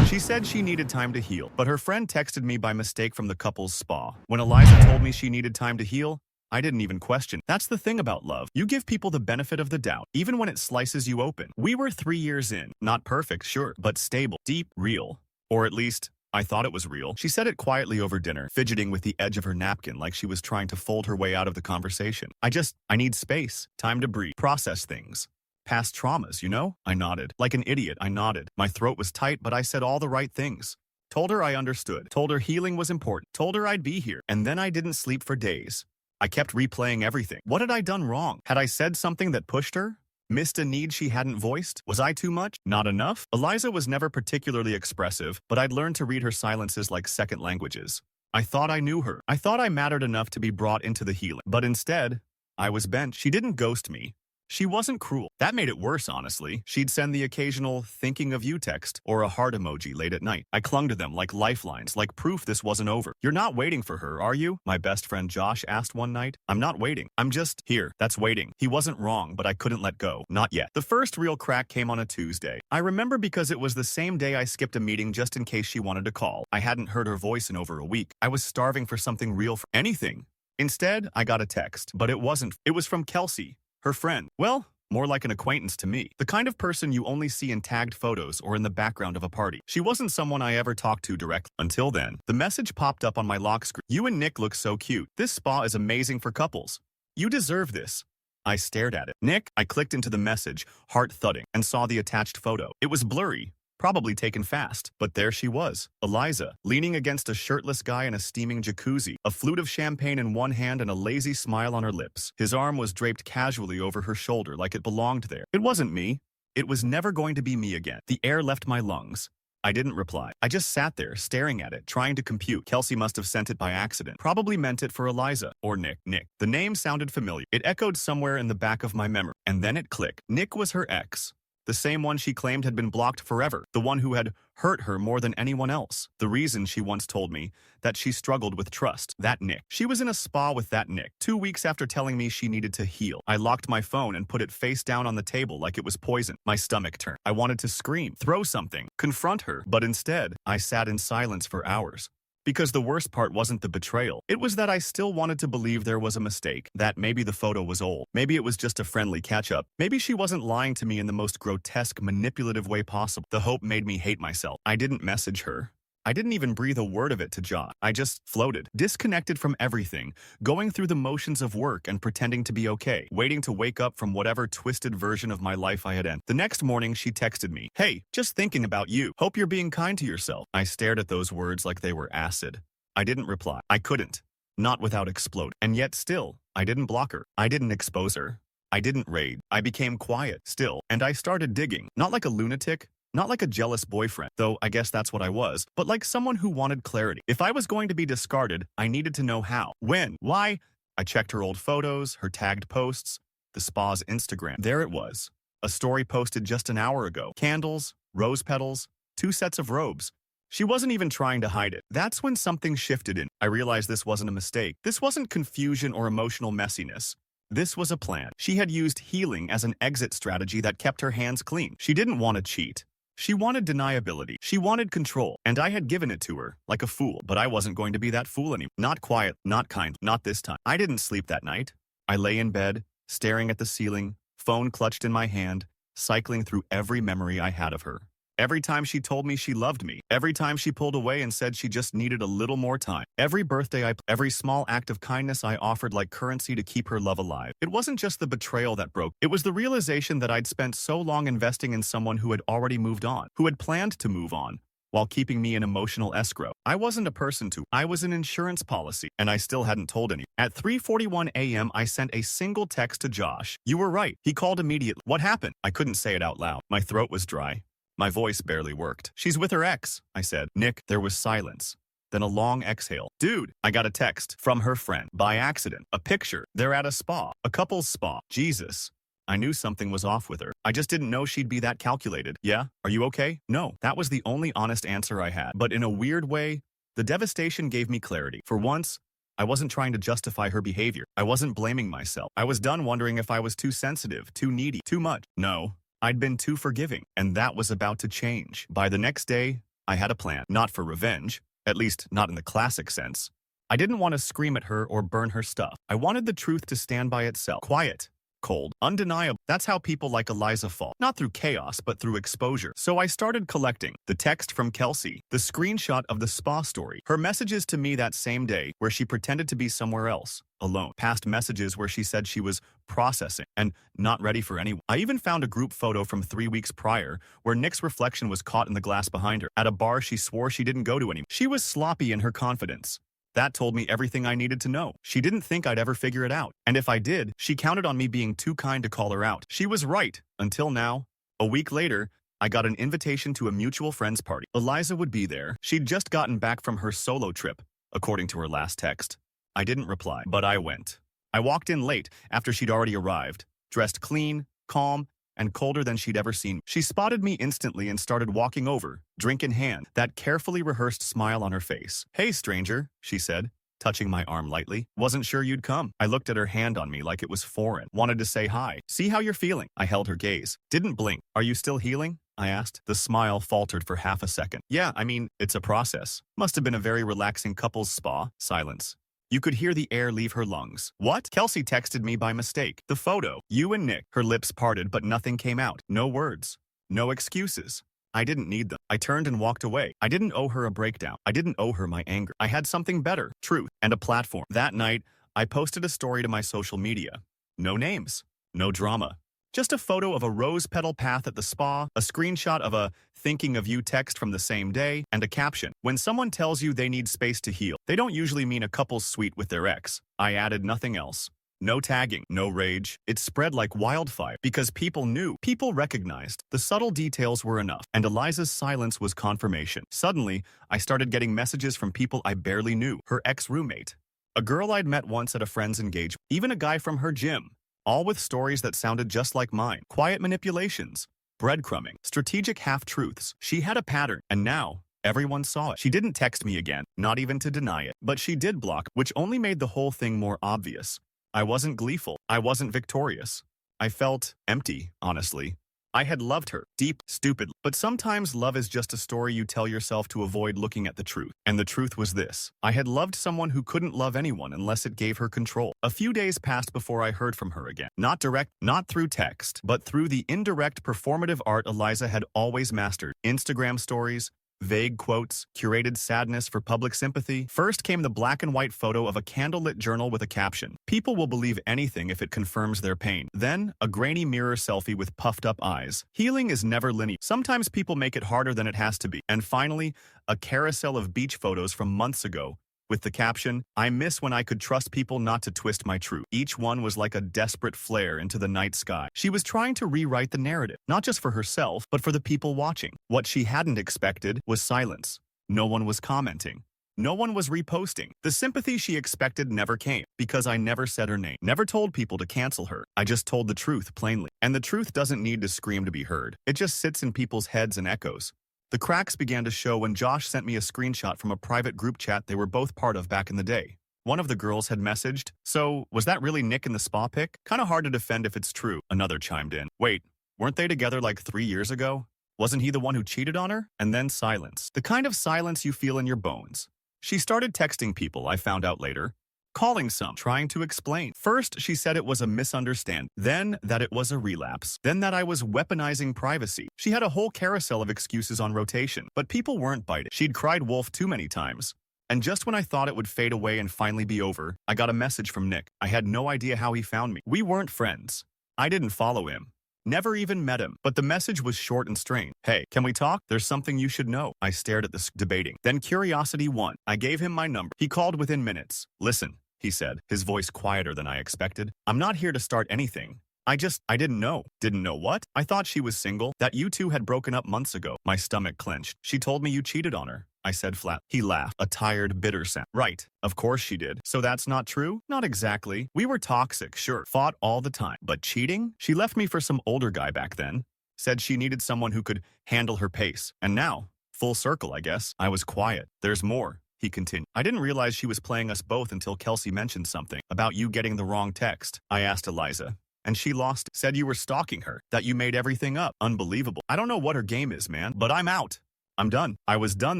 She said she needed time to heal, but her friend texted me by mistake from the couple's spa. When Eliza told me she needed time to heal, I didn't even question. That's the thing about love. You give people the benefit of the doubt, even when it slices you open. We were 3 years in. Not perfect, sure, but stable, deep, real. Or at least, I thought it was real. She said it quietly over dinner, fidgeting with the edge of her napkin like she was trying to fold her way out of the conversation. I need space, time to breathe, process things. Past traumas, you know? I nodded. Like an idiot, I nodded. My throat was tight, but I said all the right things. Told her I understood. Told her healing was important. Told her I'd be here. And then I didn't sleep for days. I kept replaying everything. What had I done wrong? Had I said something that pushed her? Missed a need she hadn't voiced? Was I too much? Not enough? Eliza was never particularly expressive, but I'd learned to read her silences like second languages. I thought I knew her. I thought I mattered enough to be brought into the healing. But instead, I was bent. She didn't ghost me. She wasn't cruel. That made it worse, honestly. She'd send the occasional thinking of you text or a heart emoji late at night. I clung to them like lifelines, like proof this wasn't over. You're not waiting for her, are you? My best friend Josh asked one night. I'm not waiting. I'm just here. That's waiting. He wasn't wrong, but I couldn't let go. Not yet. The first real crack came on a Tuesday. I remember because it was the same day I skipped a meeting just in case she wanted to call. I hadn't heard her voice in over a week. I was starving for something real, for anything. Instead, I got a text, but it wasn't. It was from Kelsey. Her friend. Well, more like an acquaintance to me. The kind of person you only see in tagged photos or in the background of a party. She wasn't someone I ever talked to directly. Until then, the message popped up on my lock screen. You and Nick look so cute. This spa is amazing for couples. You deserve this. I stared at it. Nick, I clicked into the message, heart thudding, and saw the attached photo. It was blurry. Probably taken fast, but there she was, Eliza, leaning against a shirtless guy in a steaming jacuzzi, a flute of champagne in one hand and a lazy smile on her lips. His arm was draped casually over her shoulder like it belonged there. It wasn't me. It was never going to be me again. The air left my lungs. I didn't reply. I just sat there, staring at it, trying to compute. Kelsey must have sent it by accident. Probably meant it for Eliza. Or Nick. Nick. The name sounded familiar. It echoed somewhere in the back of my memory. And then it clicked. Nick was her ex. The same one she claimed had been blocked forever, the one who had hurt her more than anyone else. The reason she once told me that she struggled with trust. That Nick. She was in a spa with that Nick. 2 weeks after telling me she needed to heal. I locked my phone and put it face down on the table like it was poison. My stomach turned. I wanted to scream, throw something, confront her. But instead, I sat in silence for hours. Because the worst part wasn't the betrayal. It was that I still wanted to believe there was a mistake, that maybe the photo was old. Maybe it was just a friendly catch-up. Maybe she wasn't lying to me in the most grotesque, manipulative way possible. The hope made me hate myself. I didn't message her. I didn't even breathe a word of it to Josh. I just floated, disconnected from everything, going through the motions of work and pretending to be okay, waiting to wake up from whatever twisted version of my life I had entered. The next morning, she texted me, "Hey, just thinking about you. Hope you're being kind to yourself." I stared at those words like they were acid. I didn't reply. I couldn't. Not without exploding. And yet still, I didn't block her. I didn't expose her. I didn't raid. I became quiet, still, and I started digging. Not like a lunatic. Not like a jealous boyfriend, though I guess that's what I was, but like someone who wanted clarity. If I was going to be discarded, I needed to know how, when, why. I checked her old photos, her tagged posts, the spa's Instagram. There it was. A story posted just an hour ago. Candles, rose petals, 2 sets of robes. She wasn't even trying to hide it. That's when something shifted in. I realized this wasn't a mistake. This wasn't confusion or emotional messiness. This was a plan. She had used healing as an exit strategy that kept her hands clean. She didn't want to cheat. She wanted deniability. She wanted control, and I had given it to her, like a fool. But I wasn't going to be that fool anymore. Not quiet, not kind, not this time. I didn't sleep that night. I lay in bed, staring at the ceiling, phone clutched in my hand, cycling through every memory I had of her. Every time she told me she loved me. Every time she pulled away and said she just needed a little more time. Every birthday every small act of kindness I offered like currency to keep her love alive. It wasn't just the betrayal that broke. It was the realization that I'd spent so long investing in someone who had already moved on, who had planned to move on, while keeping me in emotional escrow. I wasn't a person to. I was an insurance policy, and I still hadn't told any. At 3:41 a.m., I sent a single text to Josh. You were right. He called immediately. What happened? I couldn't say it out loud. My throat was dry. My voice barely worked. She's with her ex, I said. Nick, there was silence. Then a long exhale. Dude, I got a text from her friend. By accident. A picture. They're at a spa. A couple's spa. Jesus. I knew something was off with her. I just didn't know she'd be that calculated. Yeah? Are you okay? No. That was the only honest answer I had. But in a weird way, the devastation gave me clarity. For once, I wasn't trying to justify her behavior. I wasn't blaming myself. I was done wondering if I was too sensitive, too needy, too much. No. I'd been too forgiving, and that was about to change. By the next day, I had a plan, not for revenge, at least not in the classic sense. I didn't want to scream at her or burn her stuff. I wanted the truth to stand by itself. Quiet, cold, undeniable. That's how people like Eliza fall. Not through chaos, but through exposure. So I started collecting the text from Kelsey, the screenshot of the spa story, her messages to me that same day where she pretended to be somewhere else, alone, past messages where she said she was processing and not ready for anyone. I even found a group photo from 3 weeks prior where Nick's reflection was caught in the glass behind her, at a bar she swore she didn't go to anymore. She was sloppy in her confidence. That told me everything I needed to know. She didn't think I'd ever figure it out. And if I did, she counted on me being too kind to call her out. She was right, until now. A week later, I got an invitation to a mutual friend's party. Eliza would be there. She'd just gotten back from her solo trip, according to her last text. I didn't reply, but I went. I walked in late, after she'd already arrived, dressed clean, calm, and colder than she'd ever seen. She spotted me instantly and started walking over, drink in hand, that carefully rehearsed smile on her face. "Hey, stranger," she said, touching my arm lightly. "Wasn't sure you'd come." I looked at her hand on me like it was foreign. Wanted to say hi. "See how you're feeling." I held her gaze. Didn't blink. "Are you still healing?" I asked. The smile faltered for half a second. "Yeah, I mean, it's a process." Must have been a very relaxing couples spa. Silence. You could hear the air leave her lungs. "What?" Kelsey texted me by mistake. "The photo. You and Nick." Her lips parted, but nothing came out. No words. No excuses. I didn't need them. I turned and walked away. I didn't owe her a breakdown. I didn't owe her my anger. I had something better, truth, and a platform. That night, I posted a story to my social media. No names. No drama. Just a photo of a rose petal path at the spa, a screenshot of a thinking of you text from the same day, and a caption. When someone tells you they need space to heal, they don't usually mean a couple's suite with their ex. I added nothing else. No tagging, no rage. It spread like wildfire because people knew, people recognized. The subtle details were enough, and Eliza's silence was confirmation. Suddenly, I started getting messages from people I barely knew. Her ex-roommate, a girl I'd met once at a friend's engagement, even a guy from her gym. All with stories that sounded just like mine. Quiet manipulations, breadcrumbing, strategic half-truths. She had a pattern, and now everyone saw it. She didn't text me again, not even to deny it, but she did block, which only made the whole thing more obvious. I wasn't gleeful. I wasn't victorious. I felt empty, honestly. I had loved her, deep, stupid, but sometimes love is just a story you tell yourself to avoid looking at the truth. And the truth was this. I had loved someone who couldn't love anyone unless it gave her control. A few days passed before I heard from her again. Not direct, not through text, but through the indirect performative art Eliza had always mastered. Instagram stories, vague quotes, curated sadness for public sympathy. First came the black and white photo of a candlelit journal with a caption. People will believe anything if it confirms their pain. Then, a grainy mirror selfie with puffed up eyes. Healing is never linear. Sometimes people make it harder than it has to be. And finally, a carousel of beach photos from months ago, with the caption, "I miss when I could trust people not to twist my truth." Each one was like a desperate flare into the night sky. She was trying to rewrite the narrative, not just for herself, but for the people watching. What she hadn't expected was silence. No one was commenting. No one was reposting. The sympathy she expected never came, because I never said her name, never told people to cancel her. I just told the truth plainly. And the truth doesn't need to scream to be heard. It just sits in people's heads and echoes. The cracks began to show when Josh sent me a screenshot from a private group chat they were both part of back in the day. One of the girls had messaged, "So, was that really Nick in the spa pic? Kinda hard to defend if it's true." Another chimed in, "Wait, weren't they together like 3 years ago? Wasn't he the one who cheated on her?" And then silence. The kind of silence you feel in your bones. She started texting people, I found out later. Calling some, trying to explain. First, she said it was a misunderstanding, then that it was a relapse, then that I was weaponizing privacy. She had a whole carousel of excuses on rotation, but people weren't biting. She'd cried wolf too many times. And just when I thought it would fade away and finally be over, I got a message from Nick. I had no idea how he found me. We weren't friends. I didn't follow him. Never even met him, but the message was short and strained. "Hey, can we talk? There's something you should know." I stared at this, debating. Then curiosity won. I gave him my number. He called within minutes. "Listen," he said, his voice quieter than I expected. "I'm not here to start anything. I didn't know." "Didn't know what?" "I thought she was single, that you two had broken up months ago." My stomach clenched. "She told me you cheated on her," I said flat. He laughed, a tired, bitter sound. "Right, of course she did. So that's not true?" "Not exactly. We were toxic, sure. Fought all the time. But cheating? She left me for some older guy back then. Said she needed someone who could handle her pace. And now, full circle, I guess." I was quiet. "There's more," he continued. "I didn't realize she was playing us both until Kelsey mentioned something about you getting the wrong text." I asked Eliza. "And she lost it. Said you were stalking her, that you made everything up." "Unbelievable. I don't know what her game is, man, but I'm out." I'm done. I was done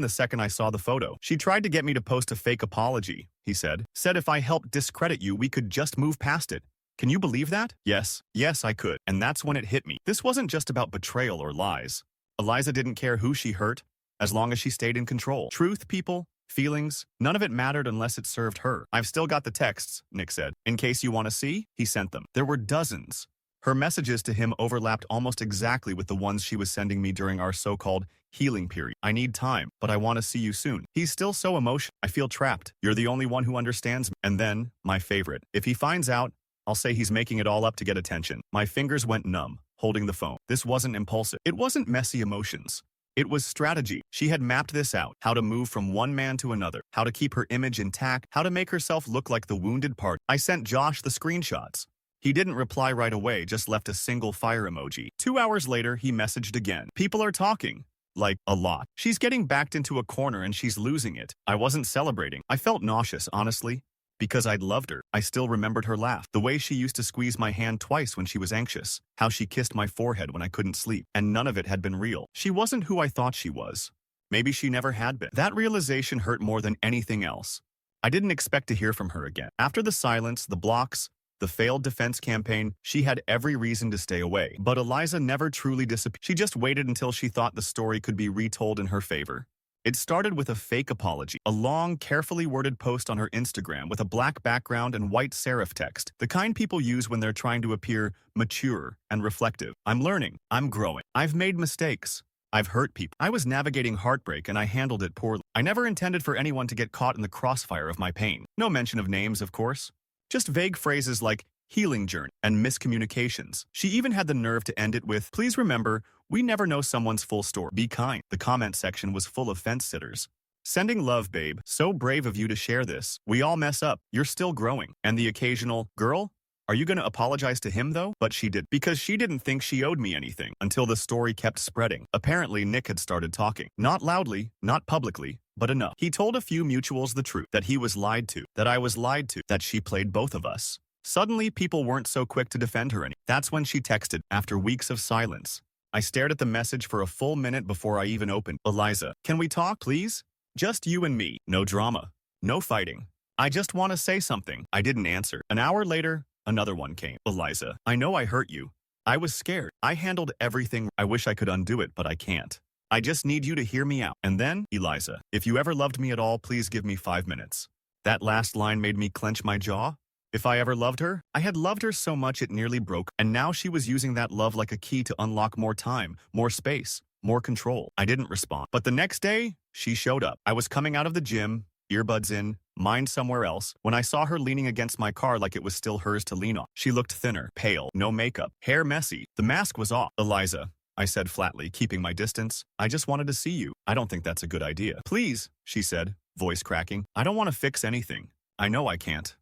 the second I saw the photo. She tried to get me to post a fake apology, he said. Said if I helped discredit you, we could just move past it. Can you believe that? Yes, I could. And that's when it hit me. This wasn't just about betrayal or lies. Eliza didn't care who she hurt, as long as she stayed in control. Truth, people, feelings, none of it mattered unless it served her. I've still got the texts, Nick said. In case you want to see, he sent them. There were dozens. Her messages to him overlapped almost exactly with the ones she was sending me during our so-called healing period. I need time, but I want to see you soon. He's still so emotional. I feel trapped. You're the only one who understands me. And then, my favorite. If he finds out, I'll say he's making it all up to get attention. My fingers went numb, holding the phone. This wasn't impulsive. It wasn't messy emotions. It was strategy. She had mapped this out, how to move from one man to another, how to keep her image intact, how to make herself look like the wounded part. I sent Josh the screenshots. He didn't reply right away, just left a single fire emoji. 2 hours later, he messaged again. People are talking. Like, a lot. She's getting backed into a corner and she's losing it. I wasn't celebrating. I felt nauseous, honestly. Because I'd loved her. I still remembered her laugh. The way she used to squeeze my hand twice when she was anxious. How she kissed my forehead when I couldn't sleep. And none of it had been real. She wasn't who I thought she was. Maybe she never had been. That realization hurt more than anything else. I didn't expect to hear from her again. After the silence, the blocks, the failed defense campaign, she had every reason to stay away. But Eliza never truly disappeared. She just waited until she thought the story could be retold in her favor. It started with a fake apology, a long, carefully worded post on her Instagram with a black background and white serif text, the kind people use when they're trying to appear mature and reflective. I'm learning. I'm growing. I've made mistakes. I've hurt people. I was navigating heartbreak and I handled it poorly. I never intended for anyone to get caught in the crossfire of my pain. No mention of names, of course. Just vague phrases like healing journey and miscommunications. She even had the nerve to end it with, please remember, we never know someone's full story. Be kind. The comment section was full of fence-sitters. Sending love, babe. So brave of you to share this. We all mess up. You're still growing. And the occasional, girl, are you going to apologize to him though? But she did. Because she didn't think she owed me anything. Until the story kept spreading. Apparently, Nick had started talking. Not loudly, not publicly, but enough. He told a few mutuals the truth. That he was lied to. That I was lied to. That she played both of us. Suddenly, people weren't so quick to defend her any. That's when she texted, after weeks of silence. I stared at the message for a full minute before I even opened. Eliza, can we talk, please? Just you and me. No drama. No fighting. I just want to say something. I didn't answer. An hour later, another one came. Eliza, I know I hurt you. I was scared. I handled everything. I wish I could undo it, but I can't. I just need you to hear me out. And then, Eliza, if you ever loved me at all, please give me 5 minutes. That last line made me clench my jaw. If I ever loved her, I had loved her so much it nearly broke, and now she was using that love like a key to unlock more time, more space, more control. I didn't respond. But the next day, she showed up. I was coming out of the gym, earbuds in, mind somewhere else, when I saw her leaning against my car like it was still hers to lean on. She looked thinner, pale, no makeup, hair messy. The mask was off. Eliza, I said flatly, keeping my distance. I just wanted to see you. I don't think that's a good idea. Please, she said, voice cracking. I don't want to fix anything. I know I can't.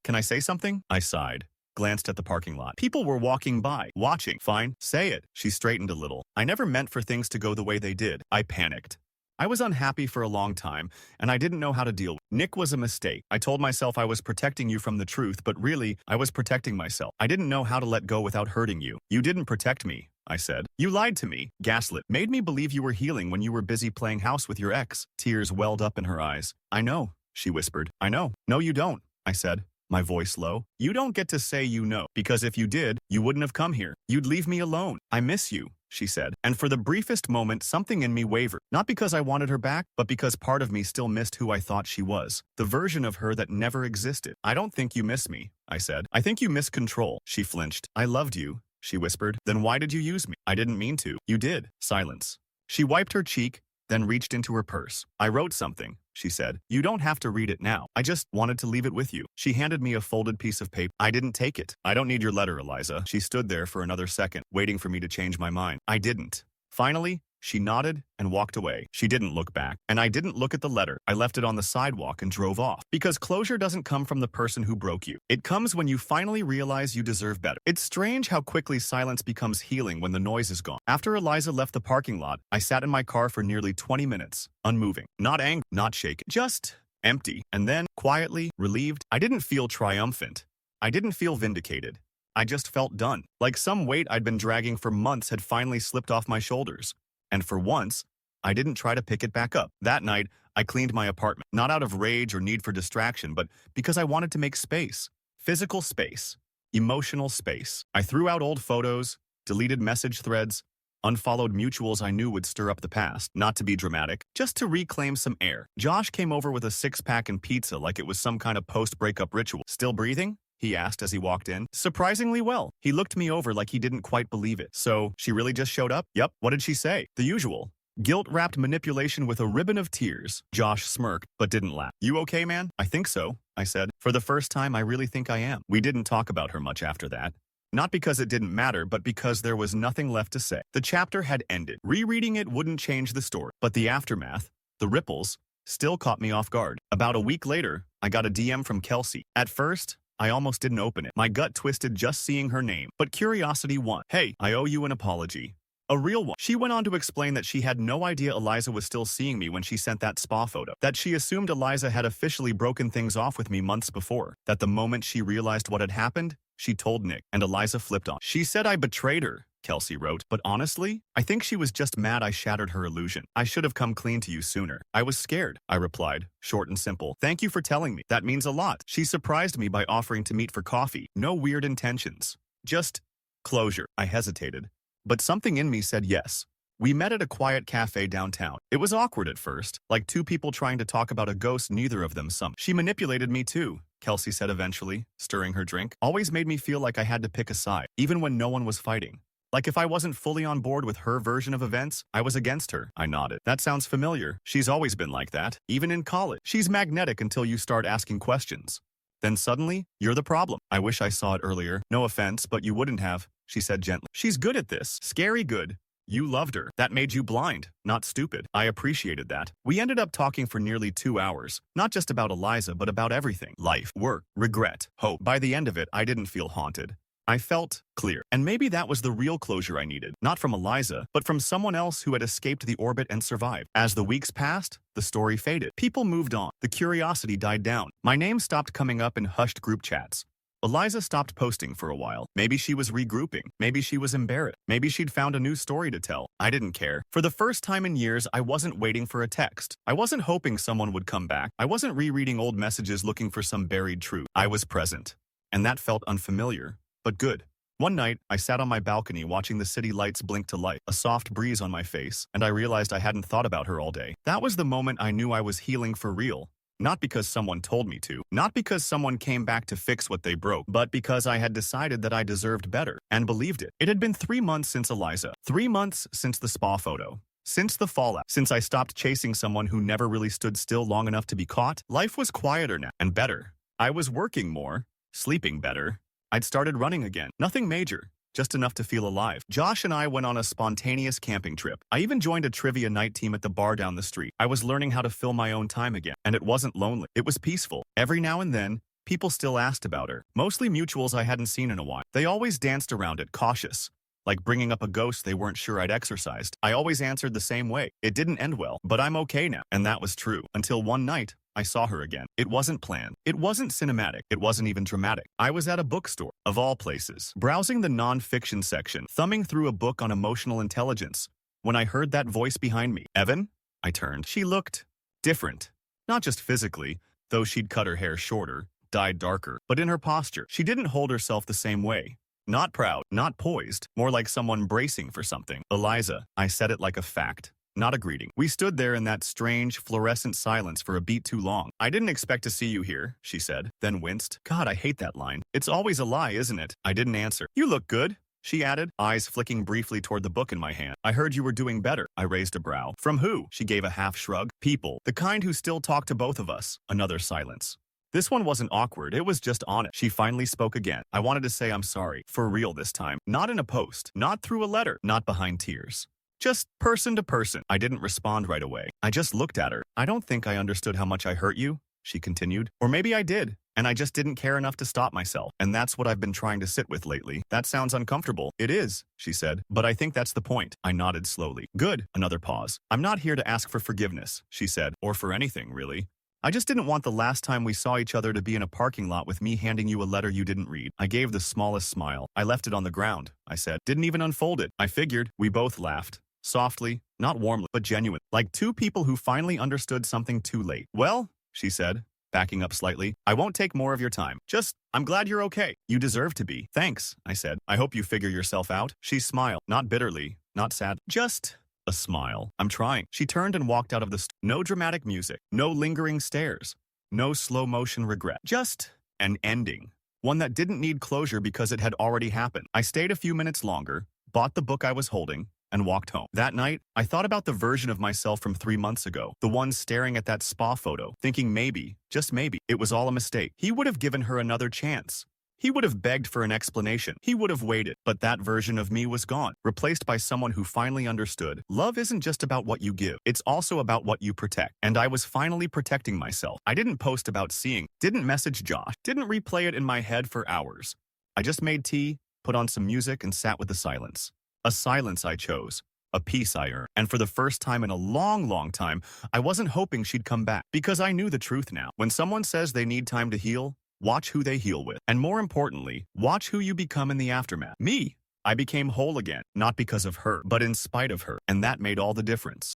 Can I say something? I sighed, glanced at the parking lot. People were walking by, watching. Fine, say it. She straightened a little. I never meant for things to go the way they did. I panicked. I was unhappy for a long time, and I didn't know how to deal with it. Nick was a mistake. I told myself I was protecting you from the truth, but really, I was protecting myself. I didn't know how to let go without hurting you. You didn't protect me, I said. You lied to me, gaslit, made me believe you were healing when you were busy playing house with your ex. Tears welled up in her eyes. I know, she whispered. I know. No, you don't, I said, my voice low. You don't get to say you know, because if you did, you wouldn't have come here. You'd leave me alone. I miss you, she said. And for the briefest moment, something in me wavered. Not because I wanted her back, but because part of me still missed who I thought she was. The version of her that never existed. I don't think you miss me, I said. I think you miss control. She flinched. I loved you, she whispered. Then why did you use me? I didn't mean to. You did. Silence. She wiped her cheek, then reached into her purse. I wrote something, she said. You don't have to read it now. I just wanted to leave it with you. She handed me a folded piece of paper. I didn't take it. I don't need your letter, Eliza. She stood there for another second, waiting for me to change my mind. I didn't. Finally, she nodded and walked away. She didn't look back, and I didn't look at the letter. I left it on the sidewalk and drove off. Because closure doesn't come from the person who broke you. It comes when you finally realize you deserve better. It's strange how quickly silence becomes healing when the noise is gone. After Eliza left the parking lot, I sat in my car for nearly 20 minutes, unmoving. Not angry, not shaken, just empty. And then, quietly, relieved, I didn't feel triumphant. I didn't feel vindicated. I just felt done. Like some weight I'd been dragging for months had finally slipped off my shoulders. And for once, I didn't try to pick it back up. That night, I cleaned my apartment, not out of rage or need for distraction, but because I wanted to make space. Physical space. Emotional space. I threw out old photos, deleted message threads, unfollowed mutuals I knew would stir up the past, not to be dramatic, just to reclaim some air. Josh came over with a six-pack and pizza like it was some kind of post-breakup ritual. Still breathing? He asked as he walked in. Surprisingly well. He looked me over like he didn't quite believe it. So, she really just showed up? Yep. What did she say? The usual. Guilt-wrapped manipulation with a ribbon of tears. Josh smirked, but didn't laugh. You okay, man? I think so, I said. For the first time, I really think I am. We didn't talk about her much after that. Not because it didn't matter, but because there was nothing left to say. The chapter had ended. Rereading it wouldn't change the story. But the aftermath, the ripples, still caught me off guard. About a week later, I got a DM from Kelsey. At first, I almost didn't open it. My gut twisted just seeing her name. But curiosity won. Hey, I owe you an apology. A real one. She went on to explain that she had no idea Eliza was still seeing me when she sent that spa photo. That she assumed Eliza had officially broken things off with me months before. That the moment she realized what had happened, she told Nick, and Eliza flipped on. She said I betrayed her, Kelsey wrote. But honestly, I think she was just mad I shattered her illusion. I should have come clean to you sooner. I was scared, I replied, short and simple. Thank you for telling me. That means a lot. She surprised me by offering to meet for coffee. No weird intentions. Just closure. I hesitated. But something in me said yes. We met at a quiet cafe downtown. It was awkward at first, like two people trying to talk about a ghost neither of them some. She manipulated me too, Kelsey said eventually, stirring her drink. Always made me feel like I had to pick a side, even when no one was fighting. Like if I wasn't fully on board with her version of events, I was against her. I nodded. That sounds familiar. She's always been like that, even in college. She's magnetic until you start asking questions. Then suddenly, you're the problem. I wish I saw it earlier. No offense, but you wouldn't have, she said gently. She's good at this. Scary good. You loved her. That made you blind, not stupid. I appreciated that. We ended up talking for nearly 2 hours, not just about Eliza, but about everything. Life, work, regret, hope. By the end of it, I didn't feel haunted. I felt clear. And maybe that was the real closure I needed. Not from Eliza, but from someone else who had escaped the orbit and survived. As the weeks passed, the story faded. People moved on. The curiosity died down. My name stopped coming up in hushed group chats. Eliza stopped posting for a while. Maybe she was regrouping. Maybe she was embarrassed. Maybe she'd found a new story to tell. I didn't care. For the first time in years, I wasn't waiting for a text. I wasn't hoping someone would come back. I wasn't rereading old messages looking for some buried truth. I was present. And that felt unfamiliar, but good. One night, I sat on my balcony watching the city lights blink to light, a soft breeze on my face, and I realized I hadn't thought about her all day. That was the moment I knew I was healing for real. Not because someone told me to, not because someone came back to fix what they broke, but because I had decided that I deserved better, and believed it. It had been 3 months since Eliza, 3 months since the spa photo, since the fallout, since I stopped chasing someone who never really stood still long enough to be caught. Life was quieter now, and better. I was working more, sleeping better. I'd started running again. Nothing major. Just enough to feel alive. Josh and I went on a spontaneous camping trip. I even joined a trivia night team at the bar down the street. I was learning how to fill my own time again, and it wasn't lonely. It was peaceful. Every now and then, people still asked about her. Mostly mutuals I hadn't seen in a while. They always danced around it, cautious, like bringing up a ghost they weren't sure I'd exorcised. I always answered the same way. It didn't end well, but I'm okay now. And that was true. Until one night, I saw her again. It wasn't planned. It wasn't cinematic. It wasn't even dramatic. I was at a bookstore, of all places, browsing the non-fiction section, thumbing through a book on emotional intelligence, when I heard that voice behind me. Evan? I turned. She looked different. Not just physically, though she'd cut her hair shorter, dyed darker, but in her posture. She didn't hold herself the same way. Not proud, not poised, more like someone bracing for something. Eliza, I said it like a fact. Not a greeting. We stood there in that strange, fluorescent silence for a beat too long. I didn't expect to see you here, she said, then winced. God, I hate that line. It's always a lie, isn't it? I didn't answer. You look good, she added, eyes flicking briefly toward the book in my hand. I heard you were doing better. I raised a brow. From who? She gave a half shrug. People. The kind who still talk to both of us. Another silence. This one wasn't awkward, it was just honest. She finally spoke again. I wanted to say I'm sorry. For real this time. Not in a post. Not through a letter. Not behind tears. Just person to person. I didn't respond right away. I just looked at her. I don't think I understood how much I hurt you, she continued. Or maybe I did, and I just didn't care enough to stop myself. And that's what I've been trying to sit with lately. That sounds uncomfortable. It is, she said. But I think that's the point. I nodded slowly. Good. Another pause. I'm not here to ask for forgiveness, she said. Or for anything, really. I just didn't want the last time we saw each other to be in a parking lot with me handing you a letter you didn't read. I gave the smallest smile. I left it on the ground, I said. Didn't even unfold it. I figured. We both laughed. softly, not warmly, but genuine, like two people who finally understood something too late. Well, she said, backing up slightly, I won't take more of your time. Just, I'm glad you're okay. You deserve to be. Thanks, I said. I hope you figure yourself out. She smiled, not bitterly, not sad, just a smile. I'm trying. She turned and walked out of the no dramatic music, no lingering stares, no slow motion regret, just an ending. One that didn't need closure because it had already happened. I stayed a few minutes longer, bought the book I was holding, and walked home. That night, I thought about the version of myself from 3 months ago, the one staring at that spa photo, thinking maybe, just maybe, it was all a mistake. He would have given her another chance. He would have begged for an explanation. He would have waited. But that version of me was gone, replaced by someone who finally understood. Love isn't just about what you give. It's also about what you protect. And I was finally protecting myself. I didn't post about seeing, didn't message Josh, didn't replay it in my head for hours. I just made tea, put on some music, and sat with the silence. A silence I chose. A peace I earned. And for the first time in a long, long time, I wasn't hoping she'd come back. Because I knew the truth now. When someone says they need time to heal, watch who they heal with. And more importantly, watch who you become in the aftermath. Me. I became whole again, not because of her, but in spite of her. And that made all the difference.